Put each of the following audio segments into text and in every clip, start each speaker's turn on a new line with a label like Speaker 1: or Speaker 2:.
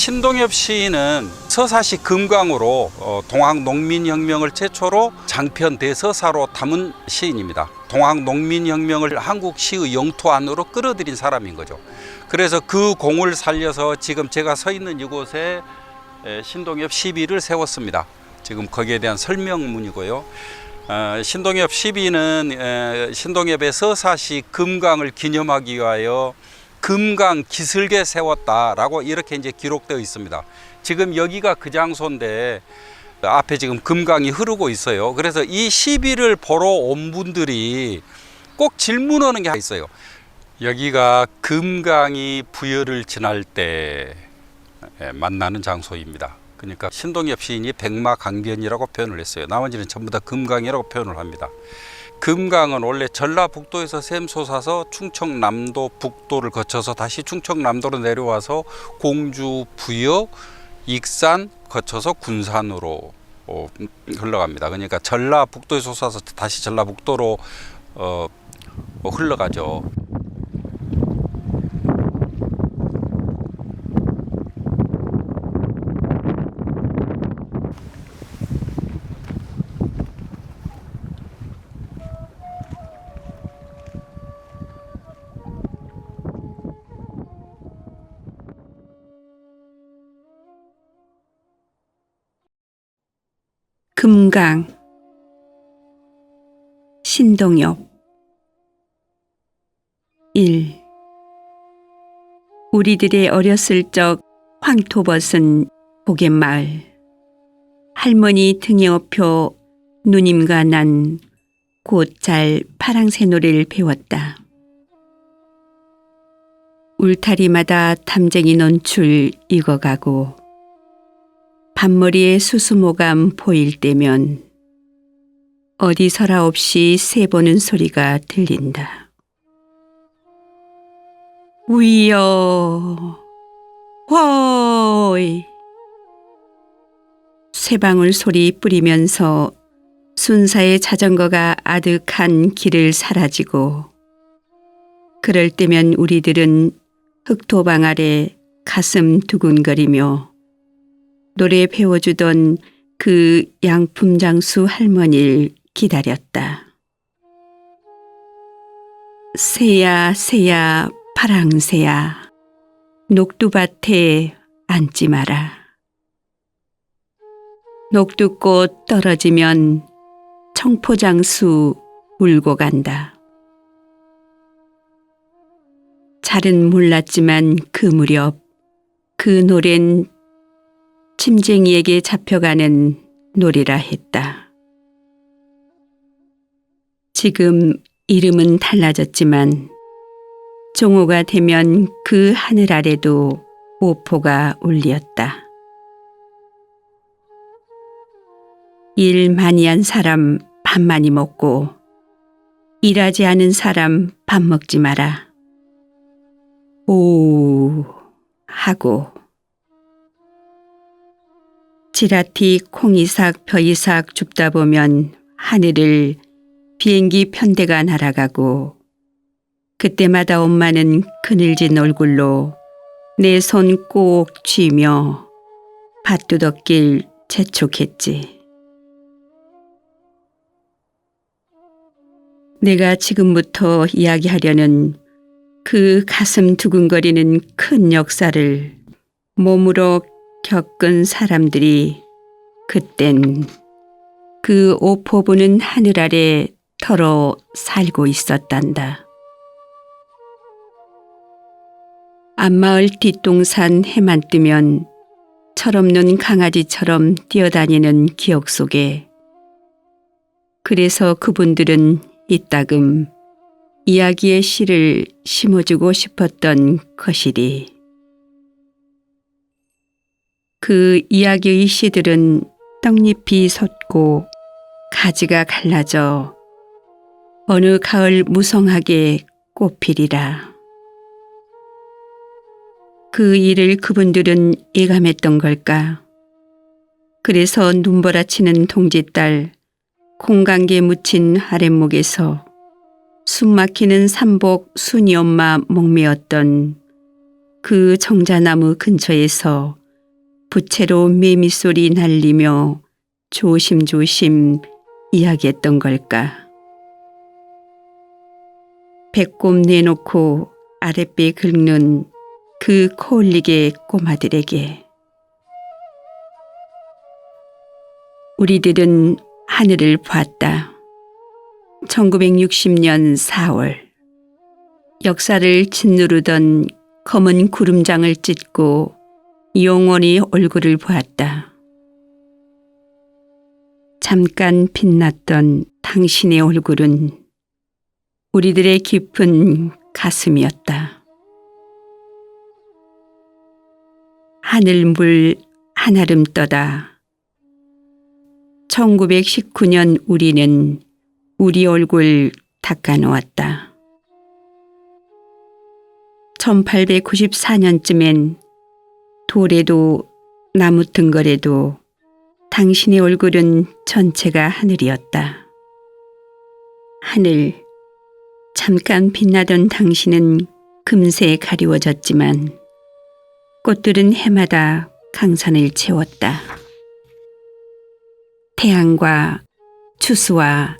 Speaker 1: 신동엽 시인은 서사시 금강으로 동학농민혁명을 최초로 장편 대서사로 담은 시인입니다. 동학농민혁명을 한국 시의 영토 안으로 끌어들인 사람인 거죠. 그래서 그 공을 살려서 지금 제가 서 있는 이곳에 신동엽 시비를 세웠습니다. 지금 거기에 대한 설명문이고요. 신동엽 시비는 신동엽의 서사시 금강을 기념하기 위하여 금강 기슭에 세웠다라고 이렇게 이제 기록되어 있습니다. 지금 여기가 그 장소인데 앞에 지금 금강이 흐르고 있어요. 그래서 이 시비를 보러 온 분들이 꼭 질문하는 게 있어요. 여기가 금강이 부여를 지날 때 만나는 장소입니다. 그러니까 신동엽 시인이 백마강변이라고 표현을 했어요. 나머지는 전부 다 금강이라고 표현을 합니다. 금강은 원래 전라북도에서 샘솟아서 충청남도 북도를 거쳐서 다시 충청남도로 내려와서 공주, 부여, 익산 거쳐서 군산으로 흘러갑니다. 그러니까 전라북도에서 솟아서 다시 전라북도로 흘러가죠.
Speaker 2: 금강. 신동엽. 1. 우리들의 어렸을 적 황토벗은 고갯마을. 할머니 등에 업혀 누님과 난 곧잘 파랑새노래를 배웠다. 울타리마다 담쟁이 논출 익어가고 밤머리에 수수모감 보일 때면 어디서라 없이 새 보는 소리가 들린다. 위여 허이 쇠방울 소리 뿌리면서 순사의 자전거가 아득한 길을 사라지고 그럴 때면 우리들은 흑토방 아래 가슴 두근거리며 노래 배워주던 그 양품장수 할머니를 기다렸다. 새야 새야 파랑새야 녹두밭에 앉지 마라. 녹두꽃 떨어지면 청포장수 울고 간다. 잘은 몰랐지만 그 무렵 그 노래는 침쟁이에게 잡혀가는 놀이라 했다. 지금 이름은 달라졌지만 종호가 되면 그 하늘 아래도 오포가 울렸다. 일 많이 한 사람 밥 많이 먹고 일하지 않은 사람 밥 먹지 마라. 오 하고 지라티 콩이삭 벼이삭 줍다 보면 하늘을 비행기 편대가 날아가고 그때마다 엄마는 그늘진 얼굴로 내 손 꼭 쥐며 밭두덕길 재촉했지. 내가 지금부터 이야기하려는 그 가슴 두근거리는 큰 역사를 몸으로 겪은 사람들이 그땐 그 오포 부는 하늘 아래 털어 살고 있었단다. 앞마을 뒷동산 해만 뜨면 철없는 강아지처럼 뛰어다니는 기억 속에 그래서 그분들은 이따금 이야기의 씨를 심어주고 싶었던 것이리. 그 이야기의 시들은 떡잎이 솟고 가지가 갈라져 어느 가을 무성하게 꽃피리라. 그 일을 그분들은 예감했던 걸까? 그래서 눈보라치는 동지딸 콩강기에 묻힌 아랫목에서 숨막히는 삼복 순이 엄마 목매었던 그 정자나무 근처에서 부채로 매미소리 날리며 조심조심 이야기했던 걸까. 배꼽 내놓고 아랫배 긁는 그 코올리게 꼬마들에게 우리들은 하늘을 봤다. 1960년 4월 역사를 짓누르던 검은 구름장을 찢고 영원히 얼굴을 보았다. 잠깐 빛났던 당신의 얼굴은 우리들의 깊은 가슴이었다. 하늘물 한아름 떠다. 1919년 우리는 우리 얼굴 닦아놓았다. 1894년쯤엔 돌에도 나무 등걸에도 당신의 얼굴은 전체가 하늘이었다. 하늘, 잠깐 빛나던 당신은 금세 가리워졌지만 꽃들은 해마다 강산을 채웠다. 태양과 추수와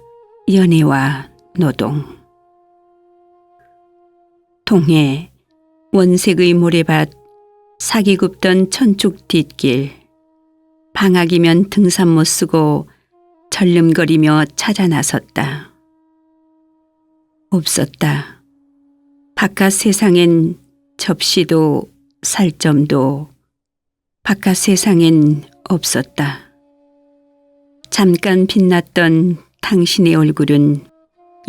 Speaker 2: 연애와 노동. 동해, 원색의 모래밭, 사기 굽던 천축 뒷길. 방학이면 등산 못 쓰고 절름거리며 찾아 나섰다. 없었다. 바깥 세상엔 접시도 살점도 바깥 세상엔 없었다. 잠깐 빛났던 당신의 얼굴은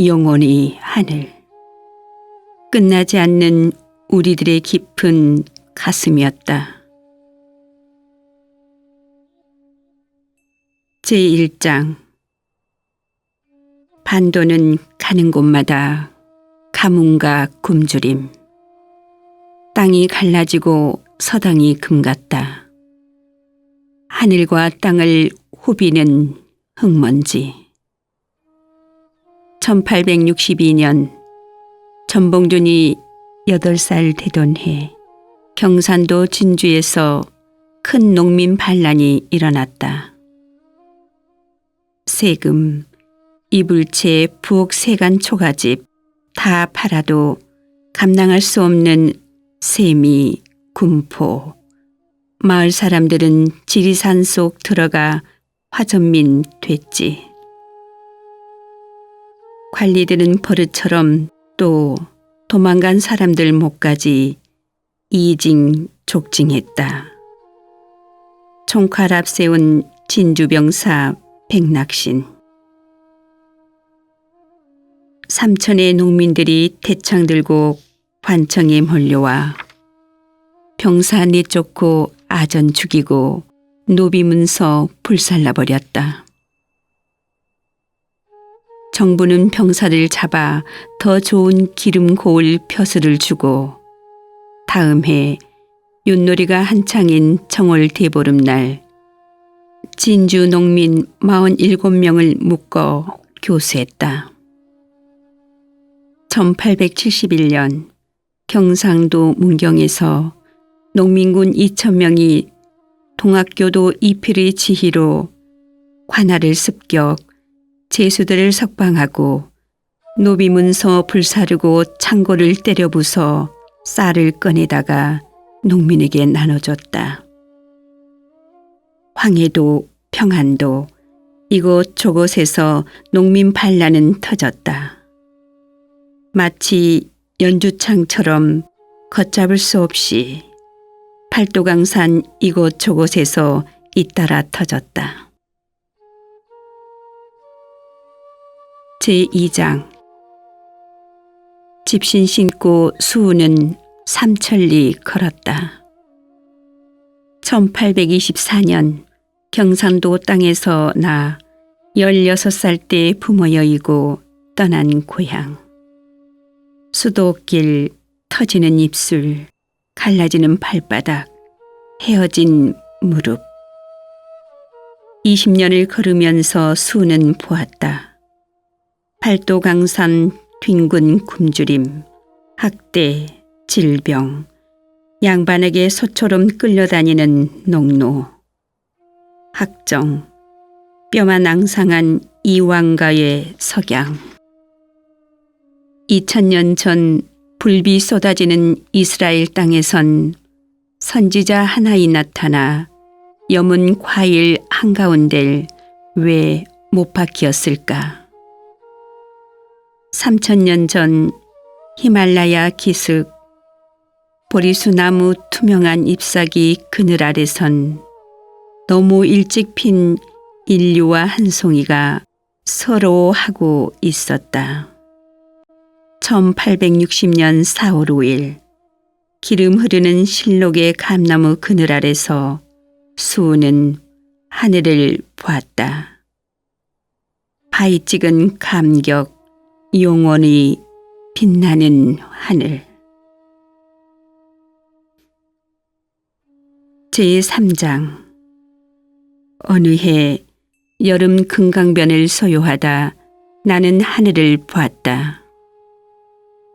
Speaker 2: 영원히 하늘. 끝나지 않는 우리들의 깊은 가슴이었다. 제1장. 반도는 가는 곳마다 가뭄과 굶주림. 땅이 갈라지고 서당이 금 같다. 하늘과 땅을 후비는 흙먼지. 1862년 전봉준이 8살 되던 해 경산도 진주에서 큰 농민 반란이 일어났다. 세금, 이불채, 부엌 세간 초가집 다 팔아도 감당할 수 없는 세미, 군포. 마을 사람들은 지리산 속 들어가 화전민 됐지. 관리들은 버릇처럼 또 도망간 사람들 목까지 이징족징했다. 총칼 앞세운 진주병사 백낙신. 삼천의 농민들이 대창 들고 관청에 몰려와 병사 내쫓고 아전 죽이고 노비문서 불살라버렸다. 정부는 병사를 잡아 더 좋은 기름 고을 벼슬을 주고 다음 해 윷놀이가 한창인 정월 대보름날 진주 농민 47명을 묶어 교수했다. 1871년 경상도 문경에서 농민군 2,000명이 동학교도 이필의 지휘로 관할을 습격, 제수들을 석방하고 노비문서 불사르고 창고를 때려 부숴 쌀을 꺼내다가 농민에게 나눠줬다. 황해도, 평안도, 이곳 저곳에서 농민 반란은 터졌다. 마치 연주창처럼 걷잡을 수 없이 팔도강산 이곳 저곳에서 잇따라 터졌다. 제2장. 집신 신고 수우는 삼천리 걸었다. 1824년 경상도 땅에서 나 16살 때 부모 여의고 떠난 고향. 수도길, 터지는 입술, 갈라지는 발바닥, 헤어진 무릎. 20년을 걸으면서 수는 보았다. 팔도강산 뒹군 굶주림, 학대, 질병, 양반에게 소처럼 끌려다니는 농노, 학정, 뼈만 앙상한 이왕가의 석양. 2000년 전 불비 쏟아지는 이스라엘 땅에선 선지자 하나이 나타나 염은 과일 한가운데를 왜 못 박히었을까? 3000년 전 히말라야 기슭 보리수나무 투명한 잎사귀 그늘 아래선 너무 일찍 핀 인류와 한 송이가 서러워하고 있었다. 1860년 4월 5일 기름 흐르는 실록의 감나무 그늘 아래서 수우는 하늘을 보았다. 바위 찍은 감격, 영원히 빛나는 하늘. 제3장. 어느 해 여름 금강변을 소요하다 나는 하늘을 보았다.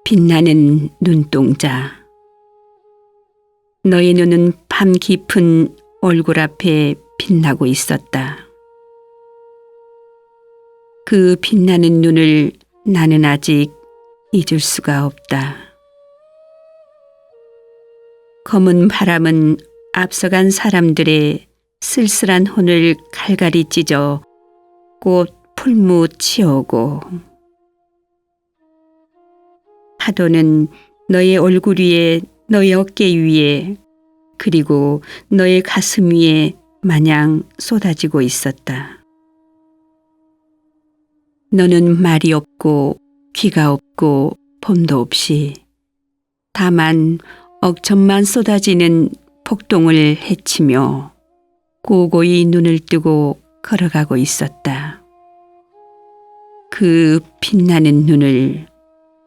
Speaker 2: 빛나는 눈동자. 너의 눈은 밤 깊은 얼굴 앞에 빛나고 있었다. 그 빛나는 눈을 나는 아직 잊을 수가 없다. 검은 바람은 앞서간 사람들의 쓸쓸한 혼을 갈갈이 찢어 꽃 풀무 치어오고, 파도는 너의 얼굴 위에, 너의 어깨 위에, 그리고 너의 가슴 위에 마냥 쏟아지고 있었다. 너는 말이 없고 귀가 없고 봄도 없이 다만 억천만 쏟아지는 폭동을 헤치며 고고히 눈을 뜨고 걸어가고 있었다. 그 빛나는 눈을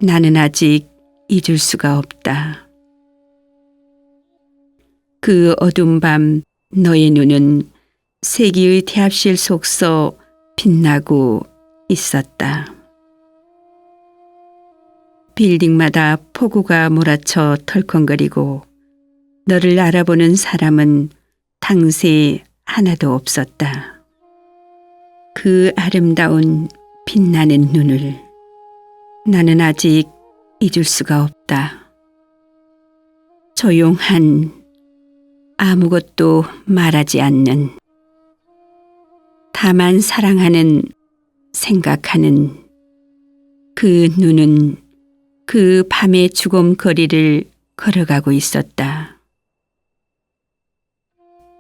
Speaker 2: 나는 아직 잊을 수가 없다. 그 어두운 밤 너의 눈은 세기의 대합실 속서 빛나고 있었다. 빌딩마다 폭우가 몰아쳐 덜컹거리고 너를 알아보는 사람은 당시 하나도 없었다. 그 아름다운 빛나는 눈을 나는 아직 잊을 수가 없다. 조용한, 아무것도 말하지 않는, 다만 사랑하는, 생각하는 그 눈은 그 밤의 주검거리를 걸어가고 있었다.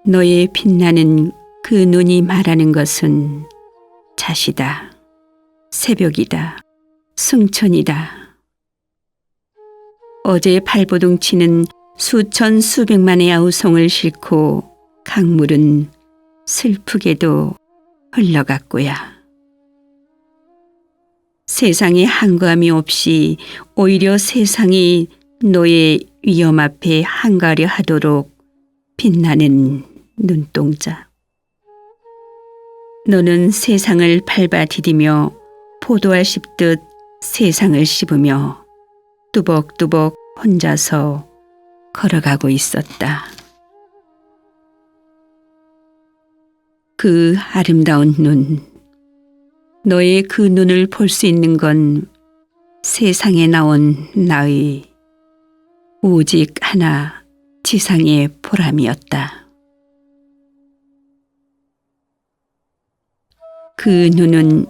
Speaker 2: 너의 빛나는 그 눈이 말하는 것은 잣이다, 새벽이다, 승천이다. 어제 발버둥 치는 수천 수백만의 아우성을 싣고 강물은 슬프게도 흘러갔고야. 세상에 한가함이 없이 오히려 세상이 너의 위험 앞에 한가하려 하도록 빛나는 눈동자. 너는 세상을 밟아 디디며 포도알 씹듯 세상을 씹으며 뚜벅뚜벅 혼자서 걸어가고 있었다. 그 아름다운 눈, 너의 그 눈을 볼 수 있는 건 세상에 나온 나의 오직 하나 지상의 보람이었다. 그 눈은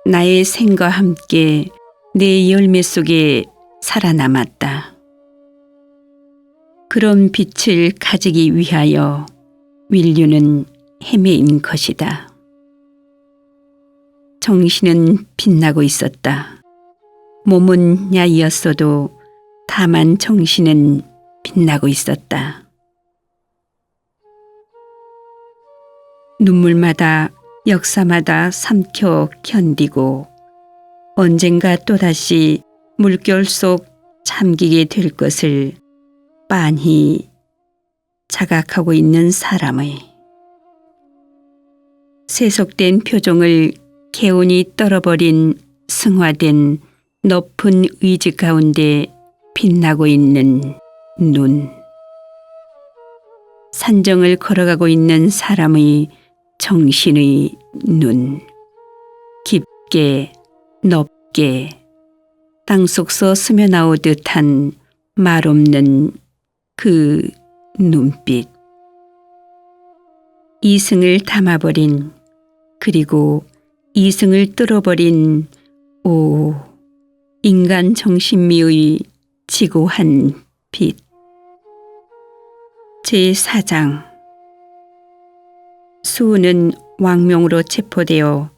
Speaker 2: 나의 생과 함께 내 열매 속에 살아남았다. 그런 빛을 가지기 위하여 인류는 헤매인 것이다. 정신은 빛나고 있었다. 몸은 야이었어도 다만 정신은 빛나고 있었다. 눈물마다 역사마다 삼켜 견디고 언젠가 또다시 물결 속 잠기게 될 것을 빤히 자각하고 있는 사람의 세속된 표정을 개운히 떨어버린 승화된 높은 의지 가운데 빛나고 있는 눈. 산정을 걸어가고 있는 사람의 정신의 눈. 깊게 넓게 땅속서 스며나오듯 한 말없는 그 눈빛. 이승을 담아버린, 그리고 이승을 뚫어버린 오 인간 정신미의 지고한 빛. 제4장. 수우는 왕명으로 체포되어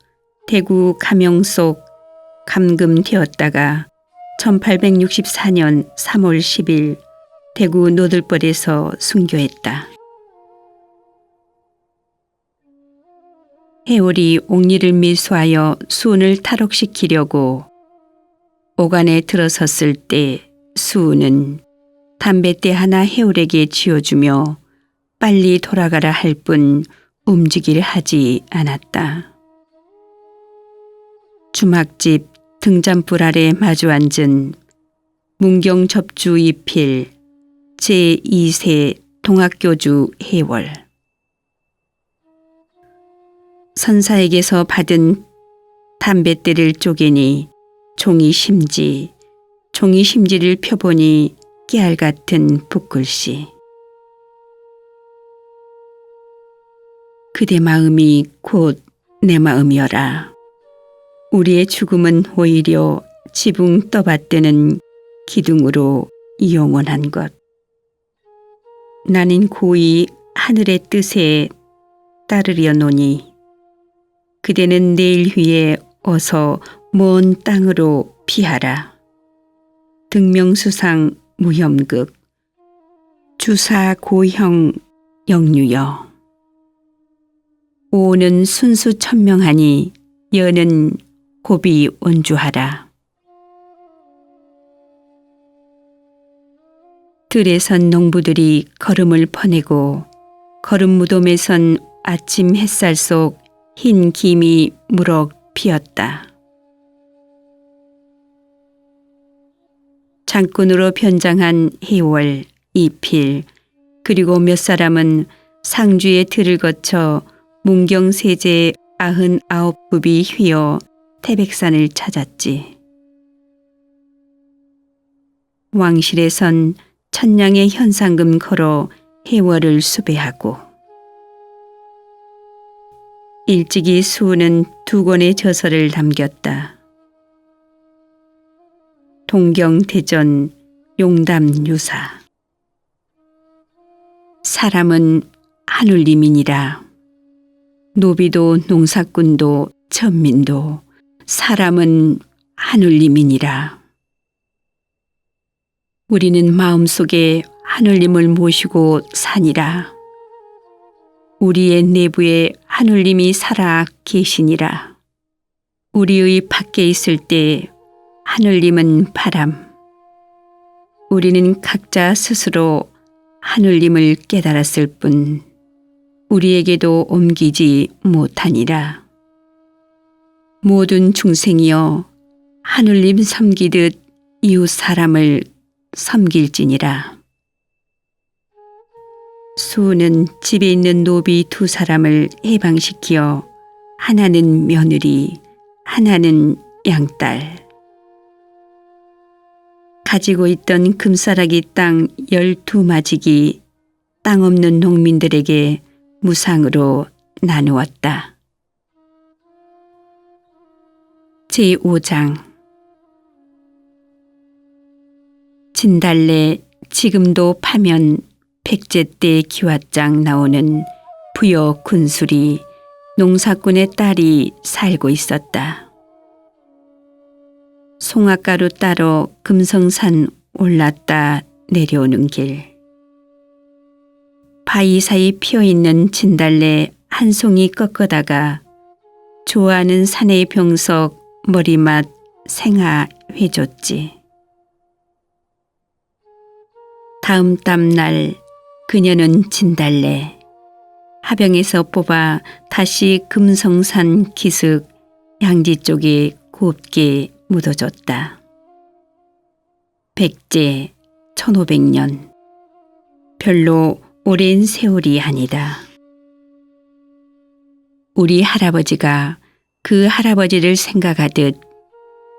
Speaker 2: 대구 감영 속 감금되었다가 1864년 3월 10일 대구 노들벌에서 순교했다. 해월이 옥리를 밀수하여 수운을 탈옥시키려고 오간에 들어섰을 때 수운은 담뱃대 하나 해월에게 쥐어주며 빨리 돌아가라 할 뿐 움직이려 하지 않았다. 주막집 등잔불 아래 마주 앉은 문경 접주 이필 제2세 동학교주 해월. 선사에게서 받은 담뱃대를 쪼개니 종이 심지를 펴보니 깨알 같은 붓글씨. 그대 마음이 곧 내 마음이여라. 우리의 죽음은 오히려 지붕 떠받드는 기둥으로 영원한 것. 나는 고이 하늘의 뜻에 따르려 노니 그대는 내일 위에 어서 먼 땅으로 피하라. 등명수상 무혐극 주사 고형 영유여. 오는 순수 천명하니 여는 고비 온주하라. 들에 선 농부들이 걸음을 퍼내고 걸음 무덤에 선 아침 햇살 속 흰 김이 무럭 피었다. 장군으로 변장한 해월, 이필, 그리고 몇 사람은 상주의 들을 거쳐 문경 세제 99급이 휘어 태백산을 찾았지. 왕실에선 천냥의 현상금 걸어 해월을 수배하고 일찍이 수우는 2권의 저서를 남겼다. 동경대전 용담유사. 사람은 하늘님이니라. 노비도 농사꾼도 천민도 사람은 하늘님이니라. 우리는 마음속에 하늘님을 모시고 사니라. 우리의 내부에 하늘님이 살아 계시니라. 우리의 밖에 있을 때 하늘님은 바람. 우리는 각자 스스로 하늘님을 깨달았을 뿐 우리에게도 옮기지 못하니라. 모든 중생이여 하늘님 섬기듯 이웃 사람을 섬길지니라. 수우는 집에 있는 노비 2 사람을 해방시키어 하나는 며느리, 하나는 양딸. 가지고 있던 금싸라기 땅 12마직이 땅 없는 농민들에게 무상으로 나누었다. 제5장. 진달래 지금도 파면 백제 때 기와장 나오는 부여 군술이 농사꾼의 딸이 살고 있었다. 송악가루 따러 금성산 올랐다 내려오는 길. 바위 사이 피어있는 진달래 한 송이 꺾어다가 좋아하는 사내의 병석 머리맡 생아 해줬지. 다음 땀날 그녀는 진달래 하병에서 뽑아 다시 금성산 기슭 양지 쪽에 곱게 묻어줬다. 백제 1500년. 별로 오랜 세월이 아니다. 우리 할아버지가 그 할아버지를 생각하듯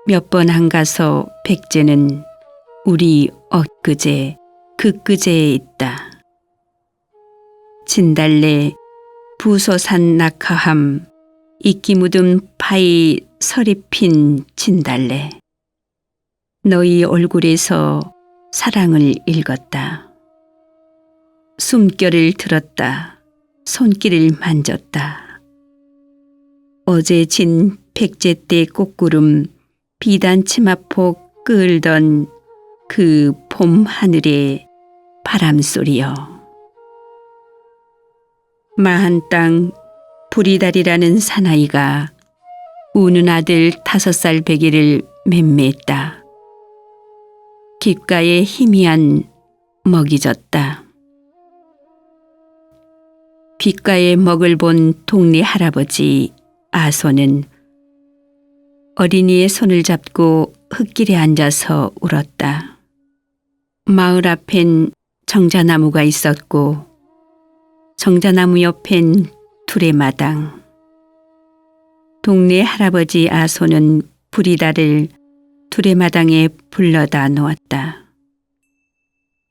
Speaker 2: 몇 번 안 가서 백제는 우리 엊그제 그그제에 있다. 진달래 부소산 낙하함 이끼 묻은 파이 서리 핀 진달래 너희 얼굴에서 사랑을 읽었다. 숨결을 들었다. 손길을 만졌다. 어제 진 백제 때 꽃구름 비단 치마폭 끌던 그 봄 하늘의 바람소리여. 마한 땅 부리다리라는 사나이가 우는 아들 5살 베개를 맴매했다. 귓가에 희미한 먹이 졌다. 귓가에 먹을 본 동네 할아버지 아소는 어린이의 손을 잡고 흙길에 앉아서 울었다. 마을 앞엔 정자나무가 있었고 정자나무 옆엔 두레마당. 동네 할아버지 아소는 부리다를 두레마당에 불러다 놓았다.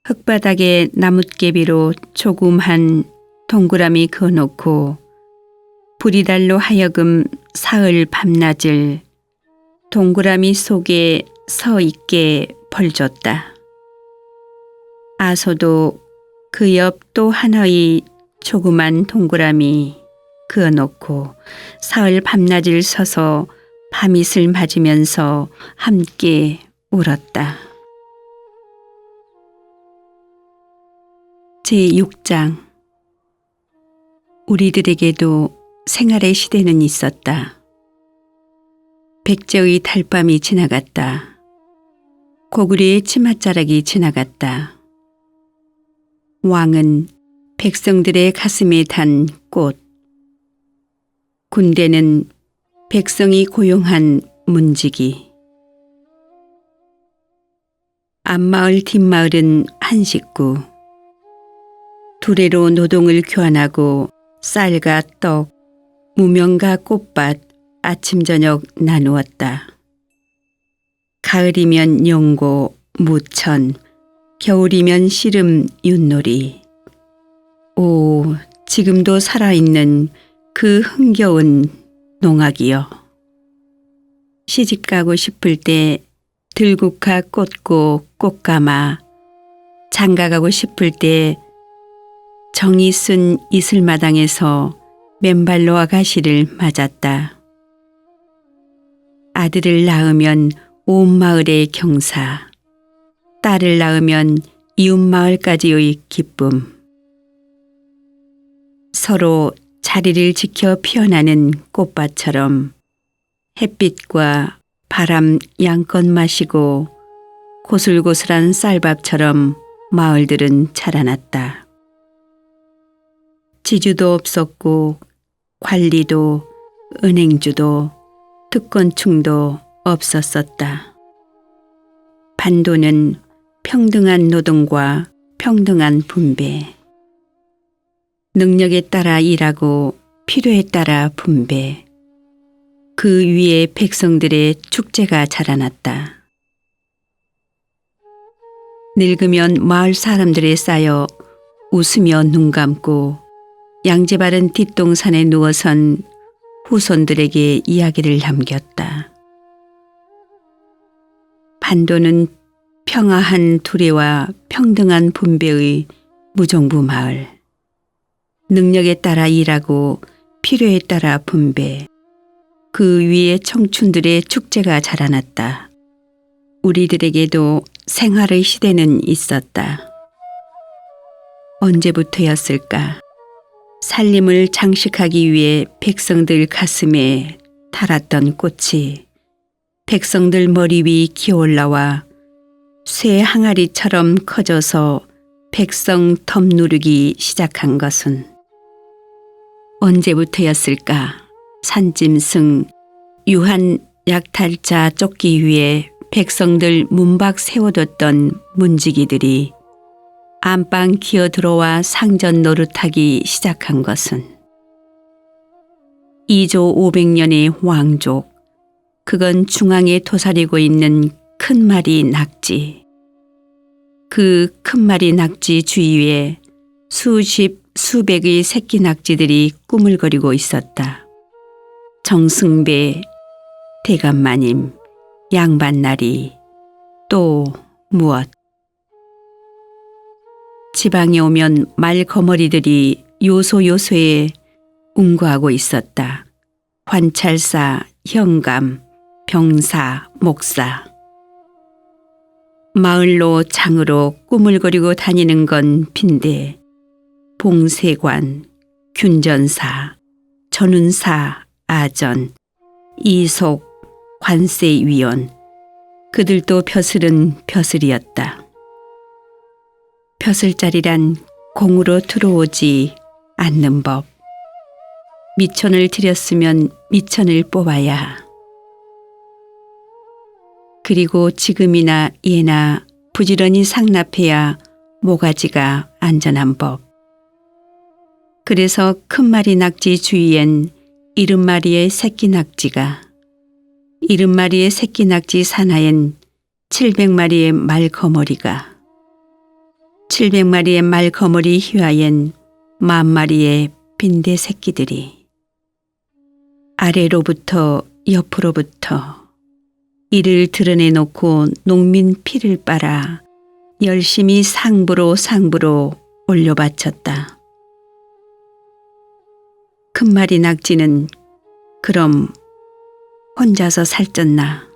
Speaker 2: 흙바닥에 나뭇개비로 조그만 동그라미 그어놓고 부리달로 하여금 사흘 밤낮을 동그라미 속에 서 있게 벌줬다. 아소도 그 옆 또 하나의 조그만 동그라미 그어놓고 사흘 밤낮을 서서 밤이슬 맞으면서 함께 울었다. 제6장 우리들에게도 생활의 시대는 있었다. 백제의 달밤이 지나갔다. 고구려의 치맛자락이 지나갔다. 왕은 백성들의 가슴에 단 꽃, 군대는 백성이 고용한 문지기, 앞마을 뒷마을은 한 식구, 두레로 노동을 교환하고 쌀과 떡, 무명과 꽃밭 아침 저녁 나누었다. 가을이면 용고, 무천, 겨울이면 씨름, 윷놀이. 오, 지금도 살아있는 그 흥겨운 농악이여. 시집가고 싶을 때 들국화 꽂고 꽃가마, 장가가고 싶을 때 정이 쓴 이슬마당에서 맨발로 아가씨를 맞았다. 아들을 낳으면 온 마을의 경사, 딸을 낳으면 이웃 마을까지의 기쁨. 서로 자리를 지켜 피어나는 꽃밭처럼 햇빛과 바람 양껏 마시고 고슬고슬한 쌀밥처럼 마을들은 자라났다. 지주도 없었고 관리도 은행주도 특권층도 없었었다. 반도는 평등한 노동과 평등한 분배, 능력에 따라 일하고 필요에 따라 분배, 그 위에 백성들의 축제가 자라났다. 늙으면 마을 사람들에 쌓여 웃으며 눈 감고 양지 바른 뒷동산에 누워선 후손들에게 이야기를 남겼다. 반도는 평화한 두레와 평등한 분배의 무정부 마을. 능력에 따라 일하고 필요에 따라 분배. 그 위에 청춘들의 축제가 자라났다. 우리들에게도 생활의 시대는 있었다. 언제부터였을까? 살림을 장식하기 위해 백성들 가슴에 달았던 꽃이 백성들 머리 위 기어올라와 쇠 항아리처럼 커져서 백성 덤 누르기 시작한 것은 언제부터였을까? 산짐승, 유한 약탈자 쫓기 위해 백성들 문밖 세워뒀던 문지기들이 안방 기어들어와 상전 노릇하기 시작한 것은 2조 500년의 왕족, 그건 중앙에 도사리고 있는 큰 마리 낙지. 그 큰 마리 낙지 주위에 수십, 수백의 새끼 낙지들이 꾸물거리고 있었다. 정승배, 대감마님, 양반나리, 또 무엇. 지방에 오면 말거머리들이 요소요소에 운구하고 있었다. 관찰사, 현감, 병사, 목사. 마을로 장으로 꾸물거리고 다니는 건 빈데 봉세관, 균전사, 전운사, 아전, 이속, 관세위원, 그들도 벼슬은 벼슬이었다. 벼슬자리란 공으로 들어오지 않는 법. 미천을 들였으면 미천을 뽑아야. 그리고 지금이나 예나 부지런히 상납해야 모가지가 안전한 법. 그래서 큰 마리 낙지 주위엔 70마리의 새끼 낙지가, 70마리의 새끼 낙지 산하엔 700마리의 말거머리가, 700마리의 말거머리 휘하엔 10,000마리의 빈대 새끼들이 아래로부터 옆으로부터 이를 드러내놓고 농민 피를 빨아 열심히 상부로 올려바쳤다. 큰 마리 낙지는 그럼 혼자서 살쪘나?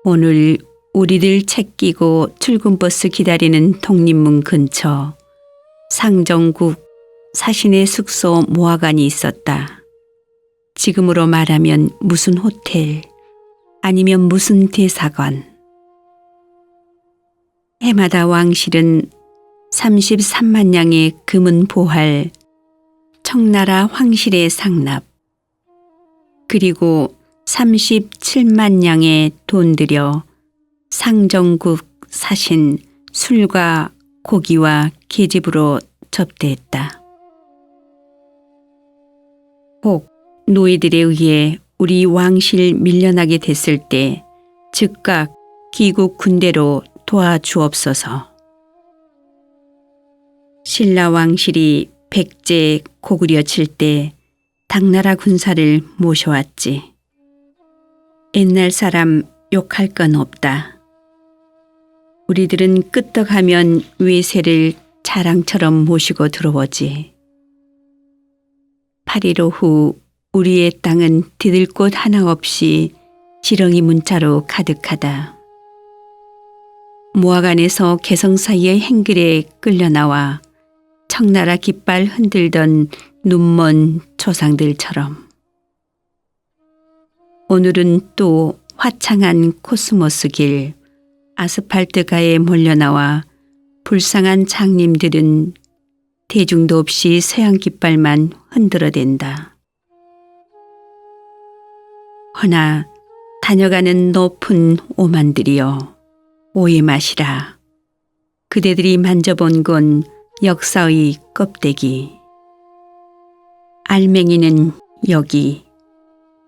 Speaker 2: 오늘 우리들 책 끼고 출근버스 기다리는 독립문 근처 상정국 사신의 숙소 모아관이 있었다. 지금으로 말하면 무슨 호텔 아니면 무슨 대사관. 해마다 왕실은 33만 냥의 금은 보할 청나라 황실의 상납, 그리고 37만 냥의 돈 들여 상정국 사신 술과 고기와 계집으로 접대했다. 혹 노예들에 의해 우리 왕실 밀려나게 됐을 때 즉각 기국 군대로 도와주옵소서. 신라 왕실이 백제 고구려 칠 때 당나라 군사를 모셔왔지. 옛날 사람 욕할 건 없다. 우리들은 끄떡하면 외세를 자랑처럼 모시고 들어오지. 8.15 후 우리의 땅은 디들 곳 하나 없이 지렁이 문자로 가득하다. 모아간에서 개성 사이의 행길에 끌려나와 청나라 깃발 흔들던 눈먼 조상들처럼. 오늘은 또 화창한 코스모스 길, 아스팔트가에 몰려나와 불쌍한 장님들은 대중도 없이 서양 깃발만 흔들어댄다. 허나 다녀가는 높은 오만들이여 오해 마시라. 그대들이 만져본 건 역사의 껍데기. 알맹이는 여기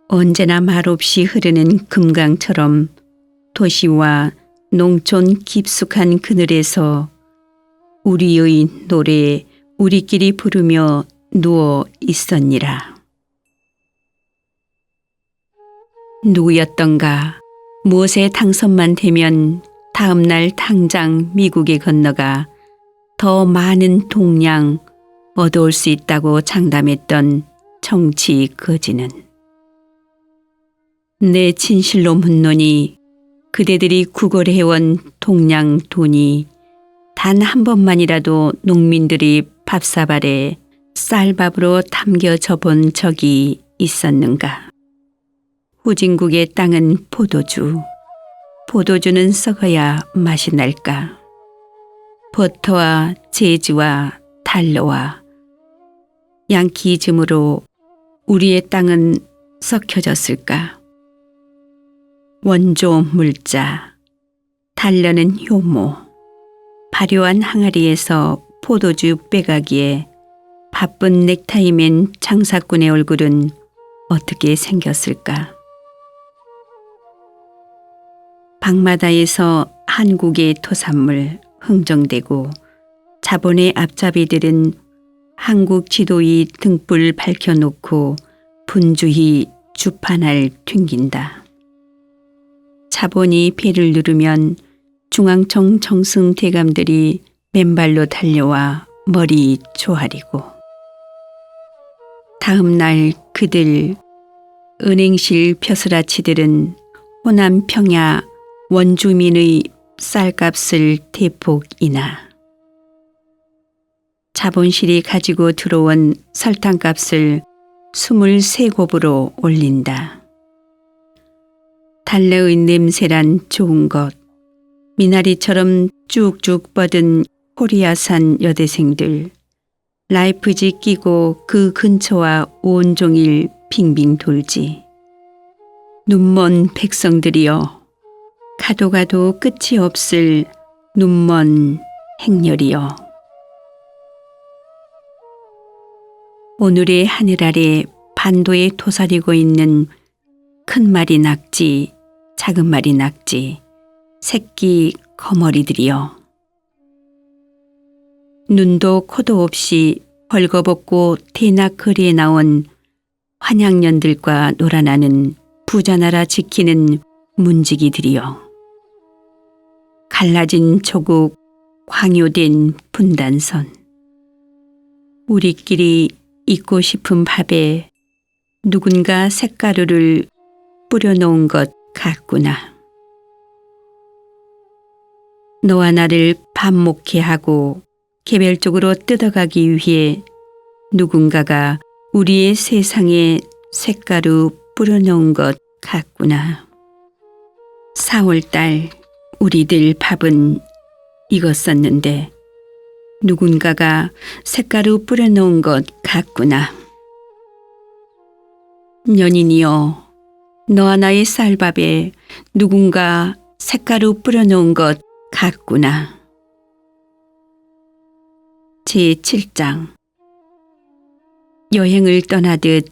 Speaker 2: 언제나 말없이 흐르는 금강처럼 도시와 농촌 깊숙한 그늘에서 우리의 노래 우리끼리 부르며 누워 있었니라. 누구였던가 무엇에 당선만 되면 다음 날 당장 미국에 건너가 더 많은 동량 얻어올 수 있다고 장담했던 정치 거지는. 내 진실로 묻노니 그대들이 구걸해온 동량 돈이 단 한 번만이라도 농민들이 밥사발에 쌀밥으로 담겨져 본 적이 있었는가? 후진국의 땅은 포도주, 포도주는 썩어야 맛이 날까? 버터와 제주와 달러와 양키즘으로 우리의 땅은 썩혀졌을까? 원조 물자, 달러는 효모, 화려한 항아리에서 포도주 빼가기에 바쁜 넥타이맨 장사꾼의 얼굴은 어떻게 생겼을까? 방마다에서 한국의 토산물 흥정되고 자본의 앞잡이들은 한국 지도의 등불 밝혀놓고 분주히 주판을 튕긴다. 자본이 배를 누르면 중앙청 정승 대감들이 맨발로 달려와 머리 조아리고 다음 날 그들 은행실 벼슬아치들은 호남 평야 원주민의 쌀값을 대폭 인하 자본실이 가지고 들어온 설탕값을 23곱으로 올린다. 달래의 냄새란 좋은 것, 미나리처럼 쭉쭉 뻗은 코리아산 여대생들, 라이프지 끼고 그 근처와 온종일 빙빙 돌지. 눈먼 백성들이여, 가도 가도 끝이 없을 눈먼 행렬이여. 오늘의 하늘 아래 반도에 도사리고 있는 큰 마리 낙지, 작은 마리 낙지, 새끼 거머리들이여. 눈도 코도 없이 벌거벗고 대낮 거리에 나온 환양년들과 놀아나는 부자나라 지키는 문지기들이여. 갈라진 조국, 광요된 분단선. 우리끼리 잊고 싶은 밥에 누군가 쇳가루를 뿌려놓은 것 같구나. 너와 나를 반목해 하고 개별적으로 뜯어가기 위해 누군가가 우리의 세상에 쇳가루 뿌려놓은 것 같구나. 4월달 우리들 밥은 익었었는데 누군가가 쇳가루 뿌려놓은 것 같구나. 연인이여, 너와 나의 쌀밥에 누군가 쇳가루 뿌려놓은 것 같구나. 제7장 여행을 떠나듯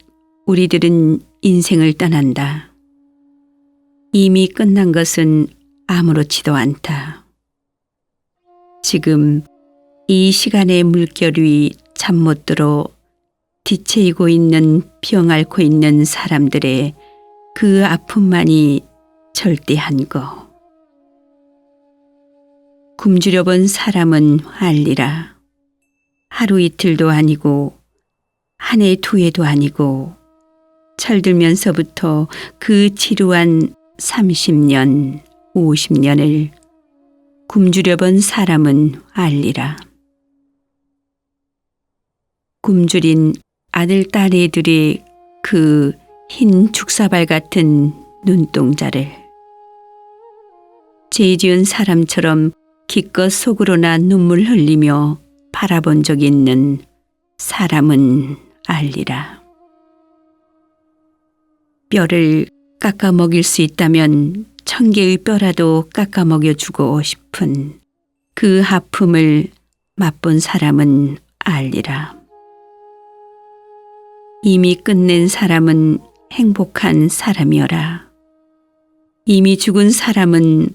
Speaker 2: 우리들은 인생을 떠난다. 이미 끝난 것은 아무렇지도 않다. 지금 이 시간의 물결이 잠 못 들어 뒤채이고 있는 병 앓고 있는 사람들의 그 아픔만이 절대한 거. 굶주려 본 사람은 알리라. 하루 이틀도 아니고 한 해 두 해도 아니고 철들면서부터 그 지루한 30년, 50년을 굶주려 본 사람은 알리라. 굶주린 아들 딸애들의 그 흰 죽사발 같은 눈동자를 죄 지은 사람처럼 기껏 속으로나 눈물 흘리며 바라본 적 있는 사람은 알리라. 뼈를 깎아 먹일 수 있다면 1000개의 뼈라도 깎아 먹여주고 싶은 그 아픔을 맛본 사람은 알리라. 이미 끝낸 사람은 행복한 사람이어라. 이미 죽은 사람은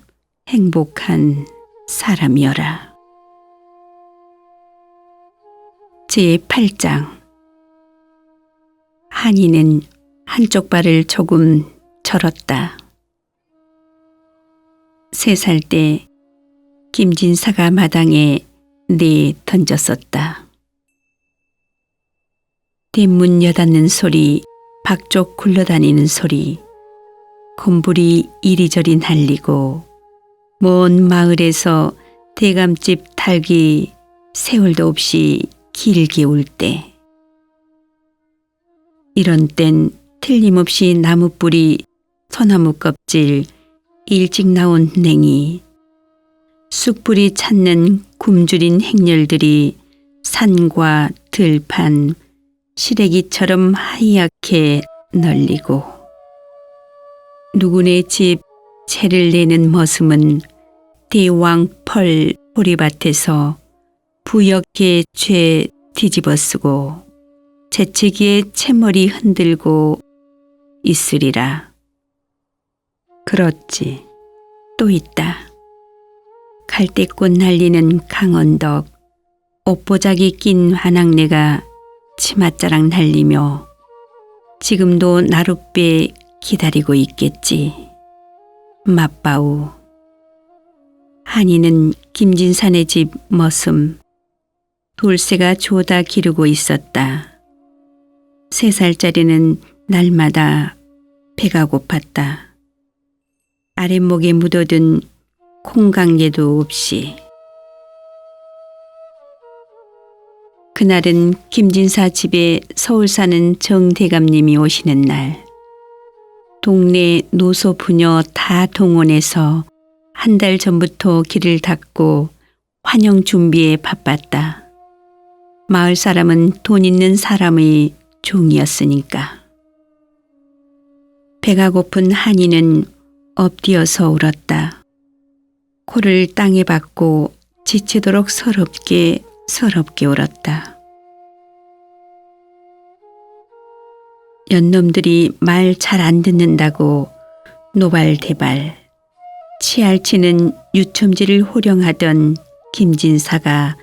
Speaker 2: 행복한 사람이어라. 제8장 한이는 한쪽 발을 조금 절었다. 3살 때 김진사가 마당에 던졌었다. 대문 여닫는 소리, 박쪽 굴러다니는 소리, 곰불이 이리저리 날리고 먼 마을에서 대감집 닭이 세월도 없이 길게 울 때, 이런 땐 틀림없이 나무뿌리, 소나무 껍질, 일찍 나온 냉이, 쑥뿌리 찾는 굶주린 행렬들이 산과 들판, 시래기처럼 하얗게 널리고 누구네 집 채를 내는 머슴은 대왕 펄 보리밭에서 부옇게 죄 뒤집어쓰고 재채기에 채머리 흔들고 있으리라. 그렇지. 또 있다. 갈대꽃 날리는 강언덕, 옷보자기 낀 화낙내가 치맛자락 날리며 지금도 나룻배 기다리고 있겠지. 맞바우. 한이는 김진산의 집 머슴 돌쇠가 조다 기르고 있었다. 3살짜리는 날마다 배가 고팠다. 아랫목에 묻어든 콩강개도 없이. 그날은 김진사 집에 서울 사는 정대감님이 오시는 날. 동네 노소 부녀 다 동원해서 한 달 전부터 길을 닦고 환영 준비에 바빴다. 마을 사람은 돈 있는 사람의 종이었으니까. 배가 고픈 한이는 엎드려서 울었다. 코를 땅에 박고 지치도록 서럽게 울었다. 연놈들이 말 잘 안 듣는다고 노발대발 치알치는 유첨지를 호령하던 김진사가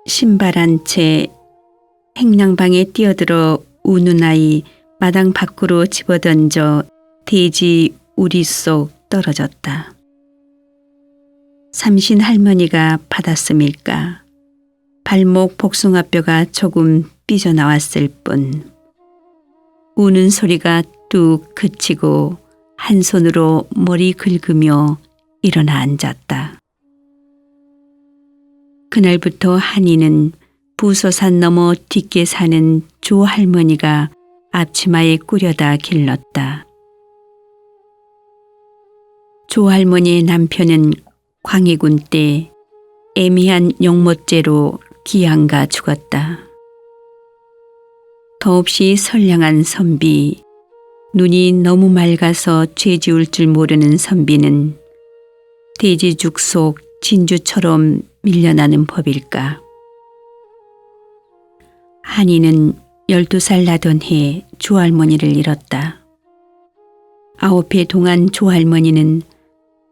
Speaker 2: 신발 한 채 행랑방에 뛰어들어 우는 아이 마당 밖으로 집어던져 돼지 우리 속 떨어졌다. 삼신 할머니가 받았음일까. 발목 복숭아뼈가 조금 삐져나왔을 뿐. 우는 소리가 뚝 그치고 한 손으로 머리 긁으며 일어나 앉았다. 그날부터 한이는 부소산 너머 뒷게 사는 조 할머니가 앞치마에 꾸려다 길렀다. 조 할머니의 남편은 광해군 때 애미한 용모죄로 기양가 죽었다. 더없이 선량한 선비, 눈이 너무 맑아서 죄 지을 줄 모르는 선비는 돼지죽 속 진주처럼 밀려나는 법일까. 한이는 12살 나던 해 조할머니를 잃었다. 9해 동안 조할머니는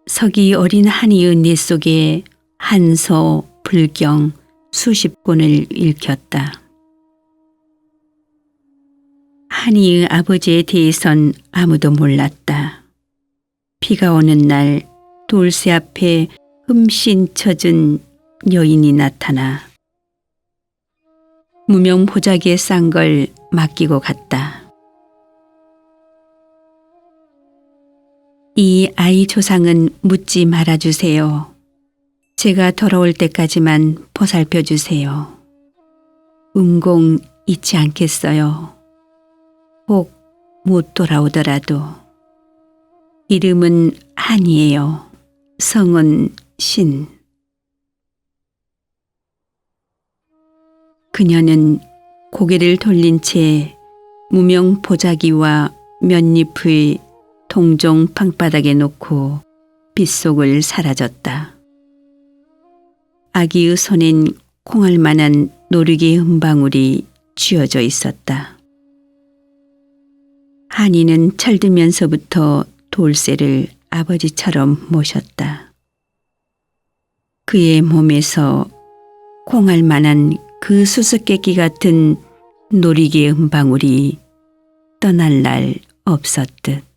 Speaker 2: 서기 어린 한이의 뇌 속에 한서, 불경 수십 권을 읽혔다. 한이의 아버지에 대해선 아무도 몰랐다. 비가 오는 날 돌쇠 앞에 흠씬 젖은 여인이 나타나 무명 보자기에 싼 걸 맡기고 갔다. 이 아이 조상은 묻지 말아주세요. 제가 돌아올 때까지만 보살펴 주세요. 은공 잊지 않겠어요. 혹 못 돌아오더라도. 이름은 한이에요. 성은 신. 그녀는 고개를 돌린 채 무명 보자기와 면잎의 동종 방바닥에 놓고 빗속을 사라졌다. 아기의 손엔 콩알 만한 노르개 은방울이 쥐어져 있었다. 한이는 철들면서부터 돌쇠를 아버지처럼 모셨다. 그의 몸에서 콩알 만한 그 수수께끼 같은 노리개 은방울이 떠날 날 없었듯.